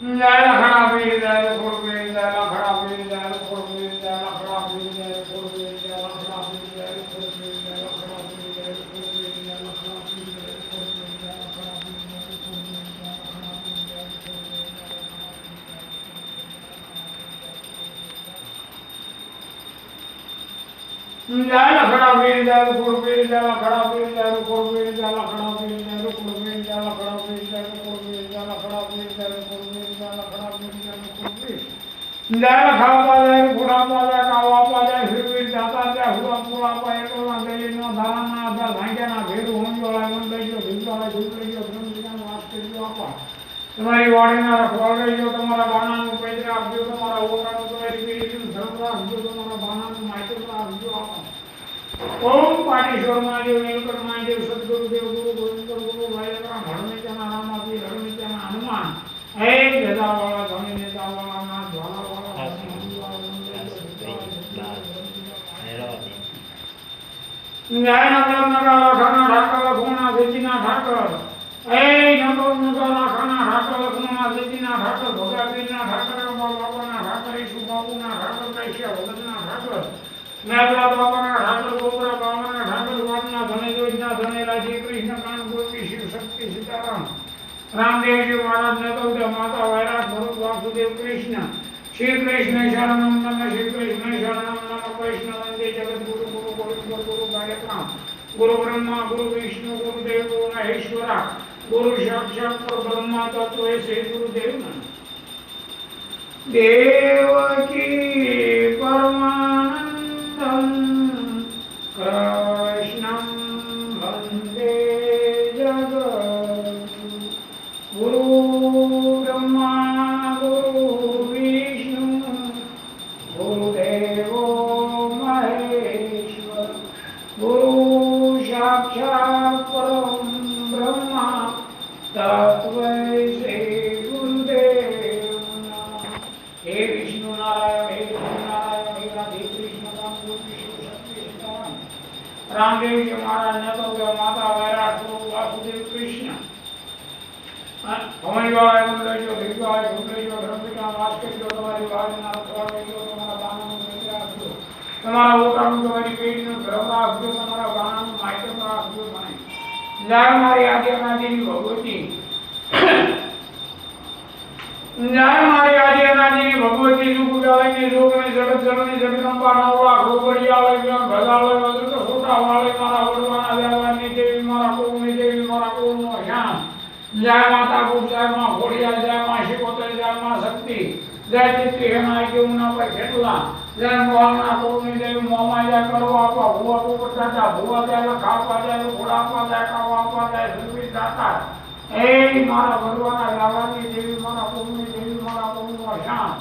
Jaya Kharabi, Jaya Kurbi, Jaya Kharabi, Jaya Kurbi, Jaya Kharabi, Jaya Kurbi, Jaya Kharabi, Jaya Kurbi, Jaya Kharabi, Jaya Kurbi, Jaya Kharabi, Jaya Kurbi, Jaya Kharabi, Jaya Kurbi, Jaya Kharabi, Jaya Kurbi, Jaya Kharabi, Jaya Kurbi, Jaya Kharabi, Jaya Kurbi, Jaya Kharabi, Jaya Kurbi, Jaya Kharabi, Jaya Kurbi, Jaya Kharabi, Jaya Kurbi, Jaya Kharabi, Jaya Kurbi. Jaya Khapa, Jaya Khurapa, Jaya Kawapa, Jaya Hirvi, Jata, Jaya Hura, Purapa, Ekola, Jaya No, Dharana, Jaya Bhankana, Bheru, Honjola, Mandayo, Bhintala, Julayo, Brahmjan, Vastu, Apa. તમારી વાડીના રખવાળ રહેજો, તમારા બાણાનું પૈતૃ આપજો, તમારા ઓરડાનું તમારી પેઢીનું ધર્મ રાખજો, તમારા બાણાનું માયતર રાખજો. ઓમ પાટેશ્વર મહાદેવ, નીલકંઠ મહાદેવ, સદગુરુદેવ, ગુરુ ગોવિંદ ગુરુ વાયકરા, ભણમિત્યાના રામાજી, રણમિત્યાના હનુમાન, હે ગદાવાળા, ધણી નેતાવાળા, ના જ્વાલાવાળા, જયના પ્રભુના લાખાના ઠાકર, લખુણા સેચીના ઠાકર, હે નટોના લાખાના ઠાકર, લખુણા સેચીના ઠાકર, ભોગાપીરના ઠાકર, બાબાના ઠાકર, ઈસુ બાબુના ઠાકર, કૈશ્યા ભગતના ઠાકર, મેઘલા બાબાના ઠાકર, ગોબરા બાબાના ઠાકર, વાડના ધને જોજના ધને રાજી, કૃષ્ણ કાંત ગોપી, શિવ શક્તિ સીતારામ, રામદેવજી મહારાજ, નતોદય માતા, વૈરાટ ભરત, વાસુદેવ કૃષ્ણ, શ્રી કૃષ્ણ શરણમ નમ, શ્રી કૃષ્ણ શરણમ નમ, કૃષ્ણ વંદે જગત ગુરુ, ગુરુ ગોવિંદ ગુરુ ગાયત્રામ, ગુરુ બ્રહ્મા, ગુરુ વિષ્ણુ, ગુરુ દેવ, ગુરુ મહેશ્વરા, ગુરુ સાક્ષાત પરબ્રહ્મા તત્વ શ્રી ગુરુદેવ નમઃ. દેવકી પરમાનંદમ કૃષ્ણં વંદે જગદ્ગુરુ, ગુરુ બ્રહ્મા, ગુરુ વિષ્ણુ, ગુરુદેવો મહેશ્વર, ગુરુ સાક્ષાત પરમ બ્રહ્મા તત્વૈ શ્રી ગુરુદેવ નમઃ. હે વિષ્ણુ નારાયણ, હે વિષ્ણુ નારાયણ, હે રાધે કૃષ્ણ રામ ગોપી શિવ શક્તિ સીતારામ, રામદેવજી મહારાજ, નતોદય માતા, વૈરાટ ગુરુ, વાસુદેવ કૃષ્ણ, ભમણીવાળા મંડળીઓ, ભીગવાળા ઝૂંપડીઓ, ધર્મપિતા વાસ કરજો, તમારી વાડીના રખવાળ રહેજો, તમારા બાણાનું પૈતૃ રાખજો, તમારા ઓટાનું તમારી પેઢીનું ધર્મ રાખજો, તમારા બાણાનું માયતર રાખજો. મને જય મારી આદ્યનાથજીની ભગવતી, જય મારી આદ્યનાથજીની ભગવતી, સુખદાયની સુખની જગત જનની જગદંબા, નવલા ગોબડિયાળય, ભગાળય, વજ્ર સોટાવાળય, મારા વડવાના દેવાની દેવી, મારા કુળની દેવી, મારા કુળનો શ્યામ, જય માતા ગુરુ, જય માં ઘોડિયા, જય માં શિકોતર, જય માં શક્તિ, જય ચિત્રી હેનાય કેવું પર ખેટલા, જય મોહના કુળની દેવી, મોમાં જય કરવા આપવા, ભુવા પોપટા જા, ભુવા જય લખાપા, જય ઘોડાપા, જય કાવાપા, જય સુરવી દાતા, હે મારા ભગવાના લાવાની દેવી, મારા કુળની દેવી, મારા કુળનો શ્યામ,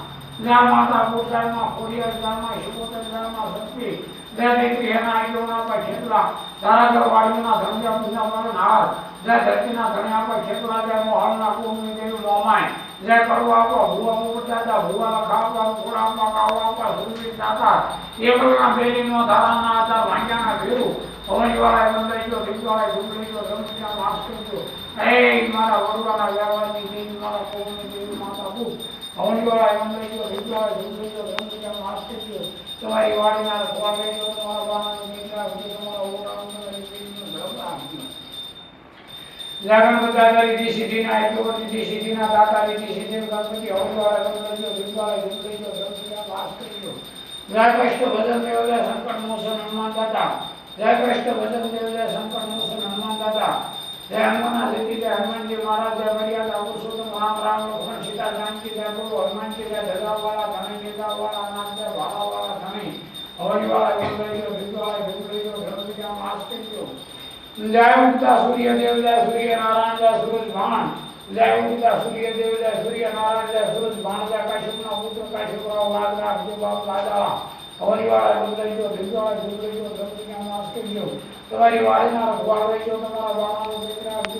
જય માતા ગુરુ, જય માં ઘોડિયા, જય માં શિકોતર, જય માં શક્તિ, જય ચિત્રી હેનાય કેવું પર ખેટલા, તારા વાડીના ધંધા પૂજા મારે નાર, જય ધરતીના ધણ્યા પર ખેતલા, જય મોહનના કુળની દેવી મોમાય, જય કરવા આપવા, ભુવા પોપટા જા, ભુવા લખાપા, ઘોડાપા, કાવાપા, સુરવી દાતા, એકલના બેલીનો ધારાના આધાર, ભાંગ્યાના ભેરું, ભવનવાળા મંદરીઓ, ભીગવાળા ઝૂંપડીઓ, ધર્મપિતા વાસ કરજો, હે મારા વડવાના વ્યવહારની દેવી, મારા કુળની દેવી, માતા ભૂ, ભવનવાળા મંદરીઓ, ભીગવાળા ઝૂંપડીઓ, ધર્મપિતા વાસ કરજો, તમારી વાડીના રખવાળ રહેજો, તમારા બાણાનું પૈતૃ રાખજો, તમારા ઓરડાનું તમારી પેઢીનું ધર્મ રાખજો. જાગરણ દાદા રીતિ સિદ્ધિના, એકવટી રીતિ સિદ્ધિના, દાતા રીતિ સિદ્ધિ, ગણપતિ હવનવાળા મંડળીઓ, ભીગવાળા ઝૂંપડીઓ, ધર્મપિતા વાસ કરજો. જય કૃષ્ણ ભજન દેવ, જય શંકર મોસન હનુમાન દાદા, જય કૃષ્ણ ભજન દેવ, જય શંકર મોસન હનુમાન દાદા, જય હનુમાન રીતિ, જય હનુમાનજી મહારાજ, જય મર્યાદા પુરુષોત્તમ રામ, રામ લક્ષ્મણ સીતા જાનકી, જય ગુરુ હનુમાનજી, જય ધજાવાળા ધણી, નેતાવાળા નાથ, જય ભાલાવાળા ધણી, હવનવાળા મંડળીઓ, ભીગવાળા ઝૂંપડીઓ, ધર્મપિતા વાસ કરજો. જય ઉગતા સૂર્યદેવ, જય સૂર્ય નારાયણ, જય સૂરજ ભાણ, જય ઉગતા સૂર્યદેવ, જય સૂર્ય નારાયણ, જય સૂરજ ભાણ, જય કાશ્યપના પુત્ર કાશ્યપરાવ, વાદ રાખજો બાપ દાદા, હવનવાળા મંડળીઓ, ભીગવાળા ઝૂંપડીઓ, ધર્મપિતા વાસ કરજો, તમારી વાડીના રખવાળ રહેજો, તમારા બાણાનું પૈતૃ રાખજો,